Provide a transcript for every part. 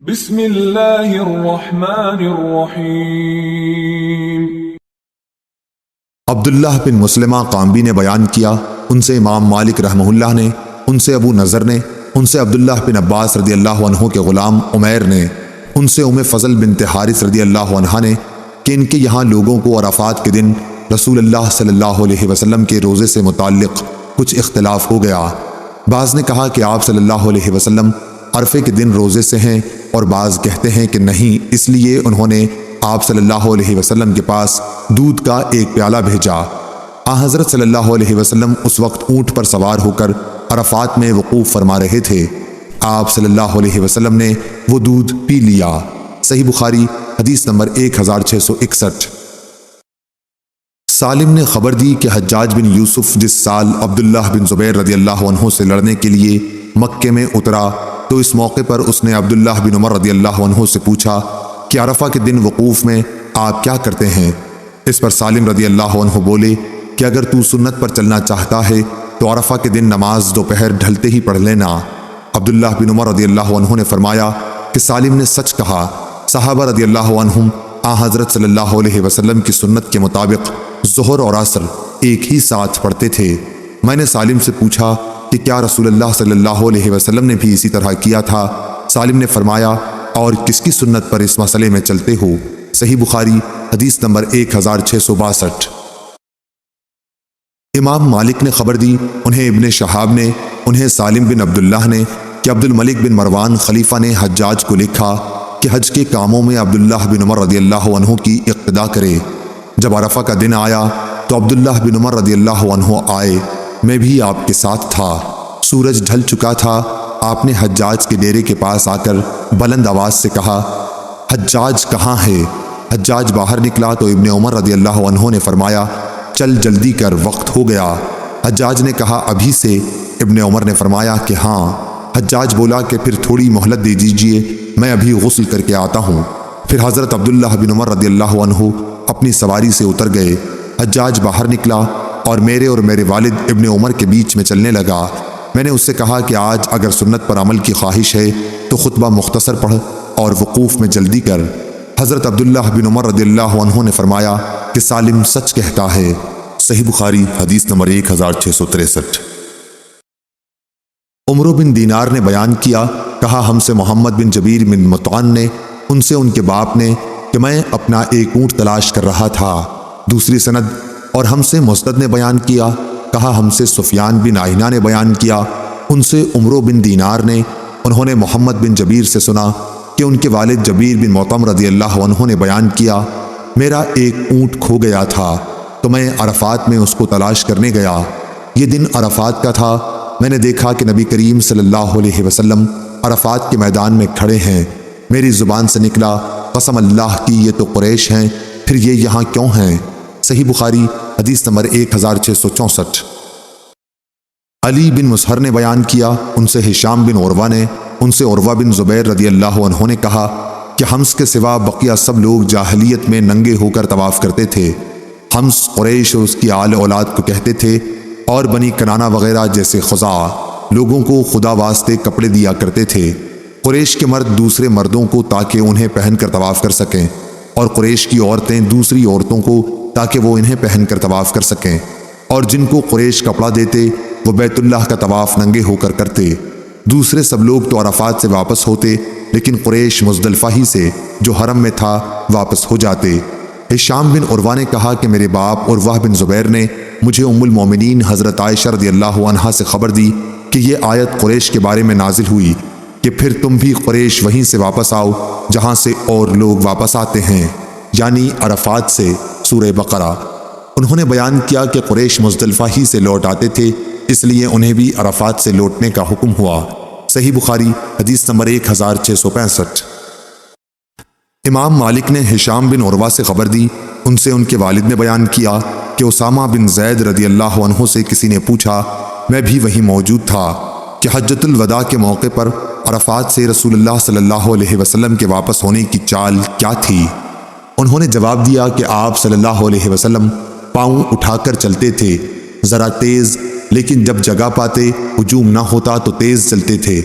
بسم اللہ الرحمن الرحیم۔ عبداللہ بن مسلمہ قامبی نے بیان کیا، ان سے امام مالک رحمہ اللہ نے، ان سے ابو نضر نے، ان سے عبداللہ بن عباس رضی اللہ عنہ کے غلام عمیر نے، ان سے ام فضل بنت حارث رضی اللہ عنہ نے کہ ان کے یہاں لوگوں کو عرفات کے دن رسول اللہ صلی اللہ علیہ وسلم کے روزے سے متعلق کچھ اختلاف ہو گیا۔ بعض نے کہا کہ آپ صلی اللہ علیہ وسلم عرفے کے دن روزے سے ہیں، اور بعض کہتے ہیں کہ نہیں، اس لیے انہوں نے آپ صلی اللہ علیہ وسلم کے پاس دودھ کا ایک پیالہ بھیجا۔ حضرت صلی اللہ علیہ وسلم اس وقت اونٹ پر سوار ہو کر عرفات میں وقوف فرما رہے تھے۔ آپ صلی اللہ علیہ وسلم نے وہ دودھ پی لیا۔ صحیح بخاری حدیث نمبر 1661۔ سالم نے خبر دی کہ حجاج بن یوسف جس سال عبداللہ بن زبیر رضی اللہ عنہ سے لڑنے کے لیے مکے میں اترا تو اس موقع پر اس نے عبداللہ بن عمر رضی اللہ عنہ سے پوچھا کہ عرفہ کے دن وقوف میں آپ کیا کرتے ہیں؟ اس پر سالم رضی اللہ عنہ بولے کہ اگر تو سنت پر چلنا چاہتا ہے تو عرفہ کے دن نماز دوپہر ڈھلتے ہی پڑھ لینا۔ عبداللہ بن عمر رضی اللہ عنہ نے فرمایا کہ سالم نے سچ کہا۔ صحابہ رضی اللہ عنہم حضرت صلی اللہ علیہ وسلم کی سنت کے مطابق ظہر اور عصر ایک ہی ساتھ پڑھتے تھے۔ میں نے سالم سے پوچھا کہ کیا رسول اللہ صلی اللہ علیہ وسلم نے بھی اسی طرح کیا تھا؟ سالم نے فرمایا، اور کس کی سنت پر اس مسئلے میں چلتے ہو؟ صحیح بخاری حدیث نمبر 1662۔ امام مالک نے خبر دی، انہیں ابن شہاب نے، انہیں سالم بن عبداللہ نے کہ عبد الملک بن مروان خلیفہ نے حجاج کو لکھا کہ حج کے کاموں میں عبداللہ بن عمر رضی اللہ عنہ کی اقتدا کرے۔ جب عرفہ کا دن آیا تو عبداللہ بن عمر رضی اللہ عنہ آئے، میں بھی آپ کے ساتھ تھا۔ سورج ڈھل چکا تھا۔ آپ نے حجاج کے ڈیرے کے پاس آ کر بلند آواز سے کہا، حجاج کہاں ہے؟ حجاج باہر نکلا تو ابن عمر رضی اللہ عنہ نے فرمایا، چل جلدی کر، وقت ہو گیا۔ حجاج نے کہا، ابھی سے؟ ابن عمر نے فرمایا کہ ہاں۔ حجاج بولا کہ پھر تھوڑی مہلت دے دیجئے، میں ابھی غسل کر کے آتا ہوں۔ پھر حضرت عبداللہ بن عمر رضی اللہ عنہ اپنی سواری سے اتر گئے۔ حجاج باہر نکلا اور میرے والد ابن عمر کے بیچ میں چلنے لگا۔ میں نے اس سے کہا کہ آج اگر سنت پر عمل کی خواہش ہے تو خطبہ مختصر پڑھ اور وقوف میں جلدی کر۔ حضرت عبداللہ بن عمر رضی اللہ عنہ نے فرمایا کہ سالم سچ کہتا ہے۔ صحیح بخاری حدیث نمبر 1663۔ عمرو بن دینار نے بیان کیا، کہا ہم سے محمد بن جبیر بن مطعن نے، ان سے ان کے باپ نے کہ میں اپنا ایک اونٹ تلاش کر رہا تھا۔ دوسری سند اور ہم سے مسدد نے بیان کیا، کہا ہم سے سفیان بن عیینہ نے بیان کیا، ان سے عمرو بن دینار نے، انہوں نے محمد بن جبیر سے سنا کہ ان کے والد جبیر بن مطعم رضی اللہ عنہ نے بیان کیا، میرا ایک اونٹ کھو گیا تھا تو میں عرفات میں اس کو تلاش کرنے گیا۔ یہ دن عرفات کا تھا۔ میں نے دیکھا کہ نبی کریم صلی اللہ علیہ وسلم عرفات کے میدان میں کھڑے ہیں۔ میری زبان سے نکلا، قسم اللہ کی یہ تو قریش ہیں، پھر یہ یہاں کیوں ہیں؟ صحیح بخاری حدیث نمبر 1664۔ علی بن مسہر نے بیان کیا، ان سے ہشام بن عروہ نے، ان سے عروہ بن زبیر رضی اللہ عنہ نے کہا کہ حمص کے سوا بقیہ سب لوگ جاہلیت میں ننگے ہو کر طواف کرتے تھے۔ حمص قریش اور اس کی آل اولاد کو کہتے تھے، اور بنی کنانہ وغیرہ جیسے خزاع لوگوں کو خدا واسطے کپڑے دیا کرتے تھے، قریش کے مرد دوسرے مردوں کو تاکہ انہیں پہن کر طواف کر سکیں، اور قریش کی عورتیں دوسری عورتوں کو تاکہ وہ انہیں پہن کر طواف کر سکیں، اور جن کو قریش کپڑا دیتے وہ بیت اللہ کا طواف ننگے ہو کر کرتے۔ دوسرے سب لوگ تو عرفات سے واپس ہوتے، لیکن قریش مزدلفہ ہی سے جو حرم میں تھا واپس ہو جاتے۔ ہشام بن عروہ نے کہا کہ میرے باپ عروہ بن زبیر نے مجھے ام المومنین حضرت عائشہ رضی اللہ عنہا سے خبر دی کہ یہ آیت قریش کے بارے میں نازل ہوئی کہ پھر تم بھی قریش وہیں سے واپس آؤ جہاں سے اور لوگ واپس آتے ہیں، یعنی عرفات سے۔ سورہ بقرہ۔ انہوں نے بیان کیا کہ قریش مزدلفہ ہی سے لوٹ آتے تھے، اس لیے انہیں بھی عرفات سے لوٹنے کا حکم ہوا۔ صحیح بخاری حدیث نمبر 1665۔ امام مالک نے ہشام بن عروہ سے خبر دی، ان سے ان کے والد نے بیان کیا کہ اسامہ بن زید رضی اللہ عنہ سے کسی نے پوچھا، میں بھی وہیں موجود تھا، کہ حجۃ الوداع کے موقع پر عرفات سے رسول اللہ صلی اللہ علیہ وسلم کے واپس ہونے کی چال کیا تھی؟ انہوں نے جواب دیا کہ آپ صلی اللہ علیہ وسلم پاؤں اٹھا کر چلتے تھے، ذرا تیز، لیکن جب جگہ پاتے ہجوم نہ ہوتا تو تیز چلتے تھے۔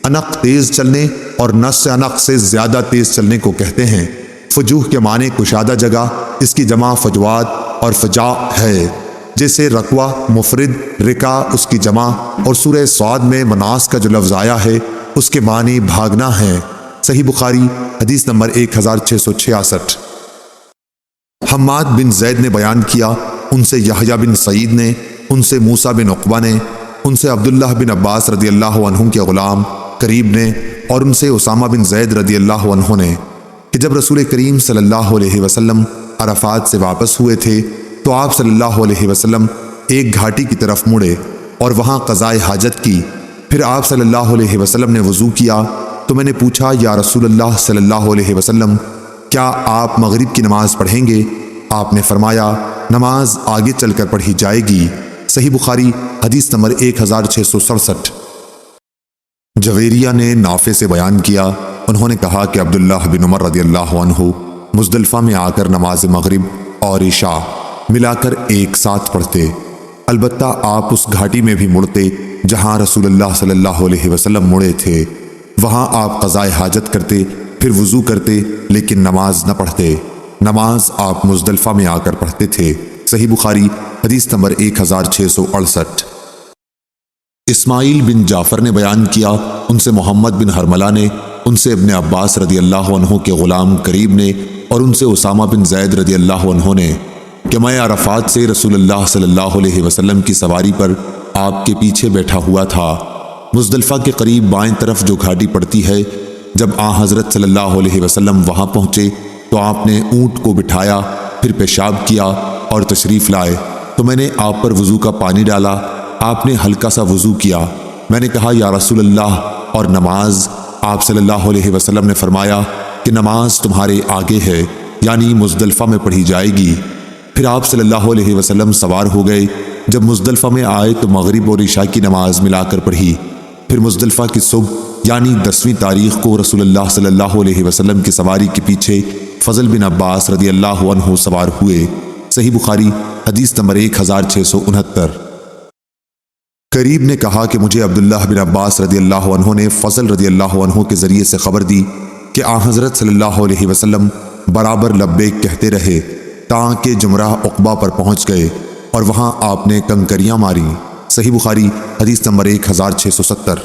انق تیز چلنے اور نس سے انق سے زیادہ تیز چلنے کو کہتے ہیں۔ فجوہ کے معنی کشادہ جگہ، اس کی جمع فجوات اور فجاء ہے۔ جیسے رکوہ مفرد، رکا اس کی جمع، اور سورہ صاد میں مناس کا جو لفظ آیا ہے اس کے معنی بھاگنا ہے۔ صحیح بخاری حدیث نمبر 1666۔ حماد بن زید نے بیان کیا، ان سے یحییٰ بن سعید نے، ان سے موسیٰ بن عقبہ نے، ان سے عبداللہ بن عباس رضی اللہ عنہ کے غلام قریب نے، اور ان سے اسامہ بن زید رضی اللہ عنہ نے، کہ جب رسول کریم صلی اللہ علیہ وسلم عرفات سے واپس ہوئے تھے تو آپ صلی اللہ علیہ وسلم ایک گھاٹی کی طرف مڑے اور وہاں قضائے حاجت کی۔ پھر آپ صلی اللہ علیہ وسلم نے وضو کیا تو میں نے پوچھا، یا رسول اللہ صلی اللہ علیہ وسلم، کیا آپ مغرب کی نماز پڑھیں گے؟ آپ نے فرمایا، نماز آگے چل کر پڑھی جائے گی۔ صحیح بخاری حدیث نمبر 1667۔ جویریہ نے نافع سے بیان کیا، انہوں نے کہا کہ عبداللہ بن عمر رضی اللہ عنہ مزدلفہ میں آ کر نماز مغرب اور عشاء ملا کر ایک ساتھ پڑھتے، البتہ آپ اس گھاٹی میں بھی مڑتے جہاں رسول اللہ صلی اللہ علیہ وسلم مڑے تھے۔ وہاں آپ قضائے حاجت کرتے، پھر وضو کرتے، لیکن نماز نہ پڑھتے۔ نماز آپ مزدلفہ میں آ کر پڑھتے تھے۔ صحیح بخاری حدیث نمبر 1668۔ اسماعیل بن جعفر نے بیان کیا، ان سے محمد بن حرملہ نے، ان سے ابن عباس رضی اللہ عنہ کے غلام قریب نے، اور ان سے اسامہ بن زید رضی اللہ عنہ نے، کہ میں عرفات سے رسول اللہ صلی اللہ علیہ وسلم کی سواری پر آپ کے پیچھے بیٹھا ہوا تھا۔ مزدلفہ کے قریب بائیں طرف جو گھاٹی پڑتی ہے، جب حضرت صلی اللہ علیہ وسلم وہاں پہنچے تو آپ نے اونٹ کو بٹھایا، پھر پیشاب کیا اور تشریف لائے تو میں نے آپ پر وضو کا پانی ڈالا۔ آپ نے ہلکا سا وضو کیا۔ میں نے کہا، یا رسول اللہ، اور نماز؟ آپ صلی اللہ علیہ وسلم نے فرمایا کہ نماز تمہارے آگے ہے، یعنی مزدلفہ میں پڑھی جائے گی۔ پھر آپ صلی اللہ علیہ وسلم سوار ہو گئے۔ جب مزدلفہ میں آئے تو مغرب اور عشاء کی نماز ملا کر پڑھی۔ پھر مزدلفہ کی صبح یعنی 10ویں تاریخ کو رسول اللہ صلی اللہ علیہ وسلم کی سواری کے پیچھے فضل بن عباس رضی اللہ عنہ سوار ہوئے۔ صحیح بخاری حدیث نمبر 1669۔ قریب نے کہا کہ مجھے عبداللہ بن عباس رضی اللہ عنہ نے فضل رضی اللہ عنہ کے ذریعے سے خبر دی کہ حضرت صلی اللہ علیہ وسلم برابر لبیک کہتے رہے تاکہ جمرہ عقبہ پر پہنچ گئے اور وہاں آپ نے کنکریاں ماری۔ صحیح بخاری حدیث نمبر 1670۔